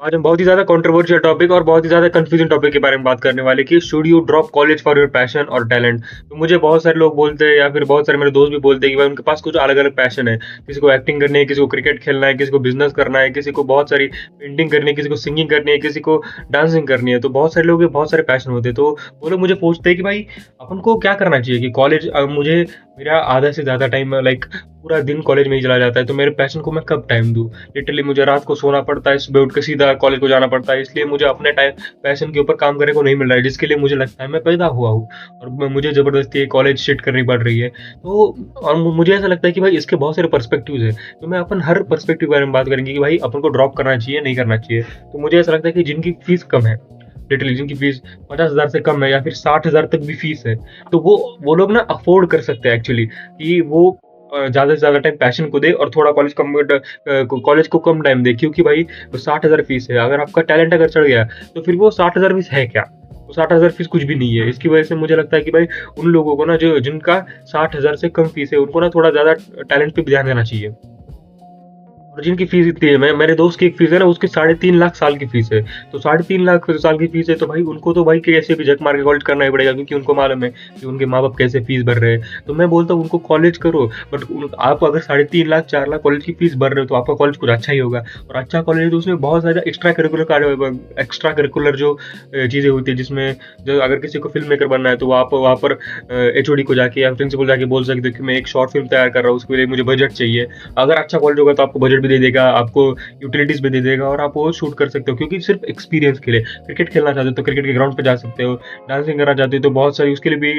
आज हम बहुत ही ज़्यादा कंट्रोवर्शियल टॉपिक और बहुत ही ज़्यादा कन्फ्यूजिंग टॉपिक के बारे में बात करने वाले कि should you drop college for your passion और टैलेंट। तो मुझे बहुत सारे लोग बोलते हैं या फिर बहुत सारे मेरे दोस्त भी बोलते हैं कि भाई उनके पास कुछ अलग अलग पैशन है। किसी को एक्टिंग करनी है, किसी को क्रिकेट खेलना है, किसी को बिजनेस करना है, किसी को बहुत सारी पेंटिंग करनी है, किसी को सिंगिंग करनी है, किसी को डांसिंग करनी है। तो बहुत सारे लोग के बहुत सारे पैशन होते हैं। तो वो लोग मुझे पूछते हैं कि भाई अपन को क्या करना चाहिए कि कॉलेज मुझे मेरा आधा से ज़्यादा टाइम लाइक पूरा दिन कॉलेज में ही चला जाता है, तो मेरे पैशन को मैं कब टाइम दूँ? लिटरली मुझे रात को सोना पड़ता है, सुबह उठ के सीधा कॉलेज को जाना पड़ता है, इसलिए मुझे अपने टाइम पैशन के ऊपर काम करने को नहीं मिल रहा है, जिसके लिए मुझे लगता है मैं पैदा हुआ हूँ और मुझे ज़बरदस्ती कॉलेज शिफ्ट करनी पड़ रही है। तो और मुझे ऐसा लगता है कि भाई इसके बहुत सारे पर्सपेक्टिव्स हैं, तो मैं अपन हर पर्सपेक्टिव के बारे में बात करेंगे कि भाई अपन को ड्रॉप करना चाहिए, नहीं करना चाहिए। तो मुझे ऐसा लगता है कि जिनकी फीस कम है, लिटरली जिनकी फीस 50,000 से कम है या फिर 60,000 तक भी फीस है, तो वो लोग ना अफोर्ड कर सकते हैं एक्चुअली कि वो ज़्यादा से ज़्यादा टाइम पैशन को दे और थोड़ा कॉलेज को कम टाइम दे, क्योंकि भाई 60,000 फीस है। अगर आपका टैलेंट अगर चढ़ गया तो फिर वो 60,000 फीस है क्या? वो 60,000 फीस कुछ भी नहीं है। इसकी वजह से मुझे लगता है कि भाई उन लोगों को ना जो जिनका 60,000 से कम फीस है, उनको ना थोड़ा ज़्यादा टैलेंट पे भी ध्यान देना चाहिए। और जिनकी फीस इतनी है, मैं मेरे दोस्त की एक फीस है ना, उसकी 3.5 लाख साल की फीस है। तो 3.5 लाख साल की फीस है, तो भाई उनको तो भाई कैसे भी झक मार के कॉलेज करना ही पड़ेगा, क्योंकि उनको मालूम है कि उनके माँ बाप कैसे फीस भर रहे हैं। तो मैं बोलता हूँ उनको कॉलेज करो, बट आप अगर 3.5 लाख 4 लाख कॉलेज की फीस भर रहे हो, तो आपका कॉलेज कुछ अच्छा ही होगा। और अच्छा कॉलेज है तो उसमें बहुत सारा एक्स्ट्रा करिकुलर जो चीज़ें होती है, जिसमें जो अगर किसी को फिल्म मेकर बनना है, तो आप वहाँ पर एचओडी को जाके या प्रिंसिपल जाके बोल सकते हो कि मैं एक शॉर्ट फिल्म तैयार कर रहा हूँ, उसके लिए मुझे बजट चाहिए। अगर अच्छा कॉलेज होगा तो आपको बजट भी दे देगा, आपको यूटिलिटीज भी दे देगा और आप वो शूट कर सकते हो, क्योंकि सिर्फ एक्सपीरियंस के लिए। क्रिकेट खेलना चाहते हो तो क्रिकेट के ग्राउंड पे जा सकते हो, डांसिंग करना चाहते हो तो बहुत सारी उसके लिए भी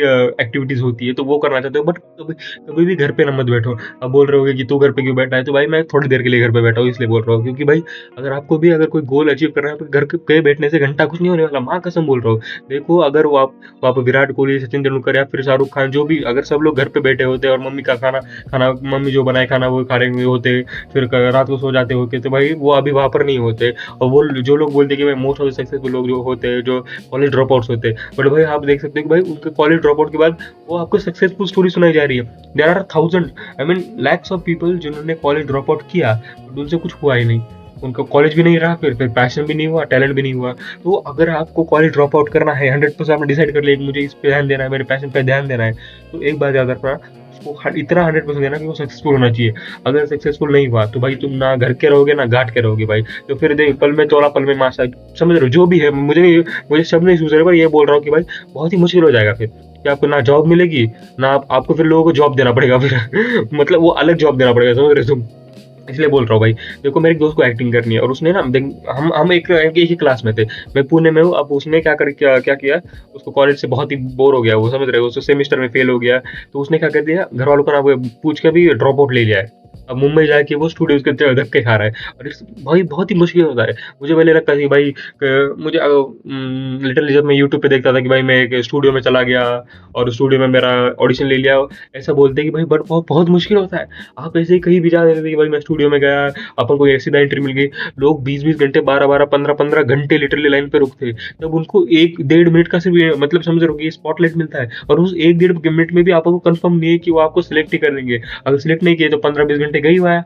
एक्टिविटीज होती है, तो वो करना चाहते हो। बट कभी कभी भी घर पे ना मत बैठो। अब बोल रहे होगे कि तू घर पे क्यों बैठा है, तो भाई मैं थोड़ी देर के लिए घर पे बैठा हूँ इसलिए बोल रहा हूँ, क्योंकि भाई अगर आपको भी अगर कोई गोल अचीव करना है तो घर पे बैठने से घंटा कुछ नहीं होने वाला, माँ कसम बोल रहा हूँ। देखो अगर वो आप विराट कोहली, सचिन तेंदुलकर या फिर शाहरुख खान, जो भी अगर सब लोग घर पे बैठे होते और मम्मी का खाना खाना मम्मी जो बनाए खाना वो खा रहे होते, फिर रात को सो जाते होते, तो भाई वो अभी वहाँ पर नहीं होते। और वो जो लोग बोलते हैं कि भाई मोस्ट ऑफ द सक्सेसफुल लोग जो होते हैं, जो कॉलेज ड्रॉप आउट्स होते हैं, बट भाई आप देख सकते हो कि भाई उनके कॉलेज ड्रॉप आउट के बाद वो आपको सक्सेसफुल स्टोरी सुनाई जा रही है। There are thousand, I mean lakhs of people जिन्होंने कॉलेज ड्रॉप आउट किया, बट उनसे कुछ हुआ ही नहीं। उनका कॉलेज भी नहीं रहा, फिर पैशन भी नहीं हुआ, टैलेंट भी नहीं हुआ। तो अगर आपको कॉलेज ड्रॉप आउट करना है, 100% आपने डिसाइड कर लिया कि मुझे इस पे ध्यान देना है, मेरे पैशन पे ध्यान देना है, तो एक बात याद रखना, उसको इतना 100% देना कि वो सक्सेसफुल होना चाहिए। अगर सक्सेसफुल नहीं हुआ तो भाई तुम ना घर के रहोगे ना घाट के रहोगे भाई। तो फिर देख, पल में चौड़ा पल में माशा, समझ रहे हो? जो भी है, मुझे शब्द नहीं सूझ रहे, पर ये बोल रहा हूँ कि भाई बहुत ही मुश्किल हो जाएगा फिर कि आपको ना जॉब मिलेगी, ना आपको फिर लोगों को जॉब देना पड़ेगा फिर मतलब वो अलग जॉब देना पड़ेगा, समझ रहे हो तुम? इसलिए बोल रहा हूँ भाई। देखो मेरे एक दोस्त को एक्टिंग करनी है और उसने ना देख, हम एक ही क्लास में थे। मैं पुणे में हूँ। अब उसने क्या किया, उसको कॉलेज से बहुत ही बोर हो गया, वो समझ रहे हो, उसको सेमेस्टर में फेल हो गया। तो उसने क्या कर दिया, घर वालों का ना पूछ के भी ड्रॉप आउट ले लिया है। अब मुंबई जाके वो स्टूडियोज के धक्के खा रहा है। और भाई बहुत ही मुश्किल होता है। मुझे पहले लगता था कि भाई मुझे लिटरली जब मैं यूट्यूब पे देखता था कि भाई मैं एक स्टूडियो में चला गया और स्टूडियो में मेरा ऑडिशन ले लिया, ऐसा बोलते हैं कि भाई बट बहुत बहुत मुश्किल होता है। आप ऐसे ही कहीं भी जा रहे थे कि भाई मैं स्टूडियो में गया, अपन को सीधा एंट्री मिल गई। लोग 20-20 घंटे, 12-12, 15-15 घंटे लिटरली लाइन पे रुकते, तब उनको 1-1.5 मिनट का सिर्फ मतलब समझ रहे हो कि स्पॉटलाइट मिलता है, और उस 1-1.5 मिनट में भी आपको कंफर्म नहीं है कि वो आपको सिलेक्ट ही कर देंगे। अगर सिलेक्ट नहीं किए तो 15-20 घंटे गई हुआ है,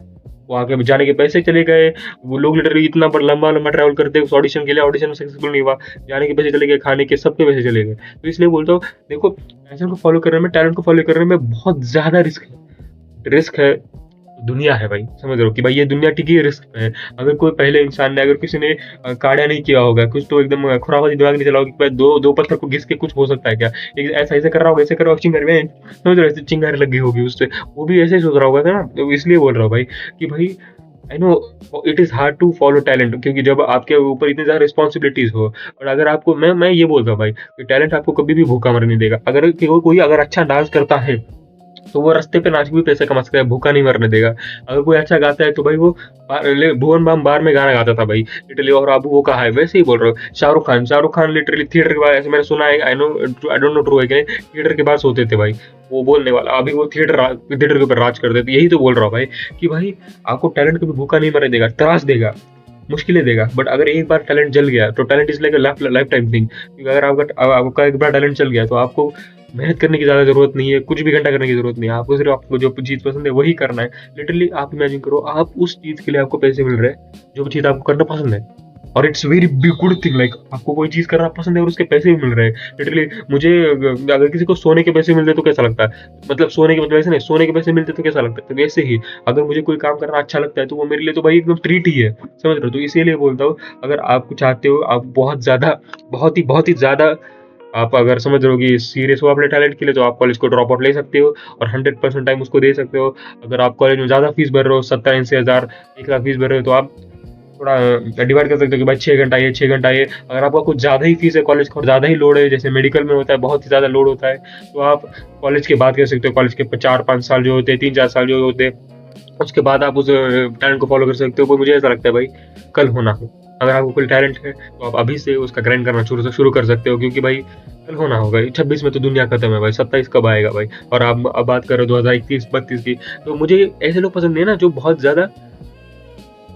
वहाँ के जाने के पैसे चले गए। वो लोग लिटरली इतना लंबा लंबा ट्रैवल करते हैं उस ऑडिशन के लिए, ऑडिशन में सक्सेसफुल नहीं हुआ, जाने के पैसे चले गए, खाने के सबके पैसे चले गए। तो इसलिए बोलता हूँ, देखो पैशन को फॉलो करने में, टैलेंट को फॉलो करने में बहुत ज्यादा रिस्क है। दुनिया है भाई, समझ रहे हो कि भाई ये दुनिया टिकी है रिस्क पे है। अगर कोई पहले इंसान ने, अगर किसी ने काड़ा नहीं किया होगा, कुछ तो एकदम खुराफाती दिमाग नहीं चला होगा कि भाई दो दो पत्थर को घिस के कुछ हो सकता है क्या, ऐसा ऐसे कर रहा होगा, ऐसे कर रहा होगा, चिंगारी में समझ रहे हो, ऐसे चिंगारी लगी होगी उससे, वो भी ऐसे ही सोच रहा होगा ना। तो इसलिए बोल रहा हूँ भाई कि भाई I know it is hard to follow talent, क्योंकि जब आपके ऊपर इतनी ज्यादा रिस्पॉन्सिबिलिटीज हो। और अगर आपको, मैं ये बोलता हूँ भाई कि टैलेंट आपको कभी भी भूखा मरने नहीं देगा। अगर कोई अगर अच्छा डांस करता है तो वो रास्ते पे नाच के भी पैसे कमा सकता है, भूखा नहीं मरने देगा। अगर कोई अच्छा गाता है तो भाई वो भुवन बाम बार में गाना गाता था भाई लिटरली, और अब वो कहा है। वैसे ही बोल रहा हूँ शाहरुख खान लिटरली थिएटर के बाहर, ऐसे मैंने सुना है, आई डोंट नो ट्रू है कि नहीं, थिएटर के बाहर सोते थे भाई। वो बोलने वाला, अभी वो थिएटर के ऊपर राज करते थे। यही तो बोल रहा हूँ भाई कि भाई आपको टैलेंट कभी भूखा नहीं मरने देगा, त्रास देगा, मुश्किलें देगा। बट अगर एक बार टैलेंट जल गया तो talent is like life time thing, क्योंकि अगर आपका एक बार टैलेंट चल गया तो आपको मेहनत करने की ज़्यादा ज़रूरत नहीं है, कुछ भी घंटा करने की ज़रूरत नहीं है। आपको सिर्फ आपको जो चीज़ पसंद है वही करना है। लिटरली आप इमेजिन करो, आप उस चीज़ के लिए आपको पैसे मिल रहे हैं जो चीज़ आपको करना पसंद है। और it's very big good thing, like आपको कोई चीज़ करना पसंद है और उसके पैसे भी मिल रहे हैं। लिटरली मुझे अगर किसी को सोने के पैसे मिलते तो कैसा लगता है? मतलब सोने के मतलब ऐसे नहीं, सोने के पैसे मिलते तो कैसा लगता है? तो वैसे ही अगर मुझे कोई काम करना अच्छा लगता है तो वो मेरे लिए तो भाई एकदम ट्रीट ही है। समझ रहे हो? तो इसीलिए बोलता हूँ, अगर आप चाहते हो, आप बहुत ही ज़्यादा आप अगर समझ रहे हो कि सीरियस हो अपने टैलेंट के लिए, तो आप कॉलेज को ड्रॉप आउट ले सकते हो और 100% टाइम उसको दे सकते हो। अगर आप कॉलेज में ज़्यादा फीस भर रहे हो, 70-80 हज़ार 1 लाख फीस भर रहे हो, तो आप थोड़ा डिवाइड कर सकते हो कि भाई 6 घंटा ये 6 घंटा ये। अगर आपका कुछ ज़्यादा ही फीस है कॉलेज का और ज़्यादा ही लोड है, जैसे मेडिकल में होता है बहुत ही ज़्यादा लोड होता है, तो आप कॉलेज के बाद कर सकते हो। कॉलेज के 4-5 साल जो होते हैं, 3-4 साल जो होते हैं, उसके बाद आप उस टैलेंट को फॉलो कर सकते हो। वो मुझे ऐसा लगता है भाई, कल हो ना हो, अगर आपको कोई टैलेंट है तो आप अभी से उसका ग्राइंड करना शुरू कर सकते हो, क्योंकि भाई कल होना होगा। 26 में तो दुनिया खत्म है भाई, 27 कब आएगा भाई? और आप अब बात कर रहे हो 2021-32 की। तो मुझे ऐसे लोग पसंद नहीं है ना जो बहुत ज़्यादा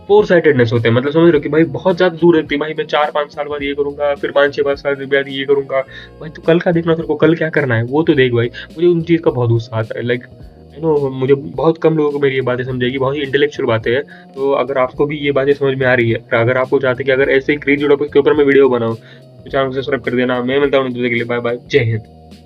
फोर साइटेडनेस होते हैं। मतलब समझ रहे हो कि भाई बहुत ज़्यादा दूर रहती है, भाई मैं 4-5 साल बाद ये करूँगा, फिर 5-6 साल बाद ये करूँगा। भाई तू कल का देखना, तेरे को कल क्या करना है वो तो देख भाई। मुझे उन चीज़ का बहुत गुस्सा आता है, लाइक यू नो मुझे बहुत कम लोगों को मेरी ये बातें समझाएगी, बहुत ही इंटेलेक्चुअल बातें हैं। तो अगर आपको भी ये बातें समझ में आ रही है, अगर आपको चाहते हैं कि अगर ऐसे ही क्रेजी टॉपिक के ऊपर मैं वीडियो बनाऊँ, तो चैनल को सब्सक्राइब कर देना। मैं मिलता हूँ दूसरे के लिए, बाय बाय, जय हिंद।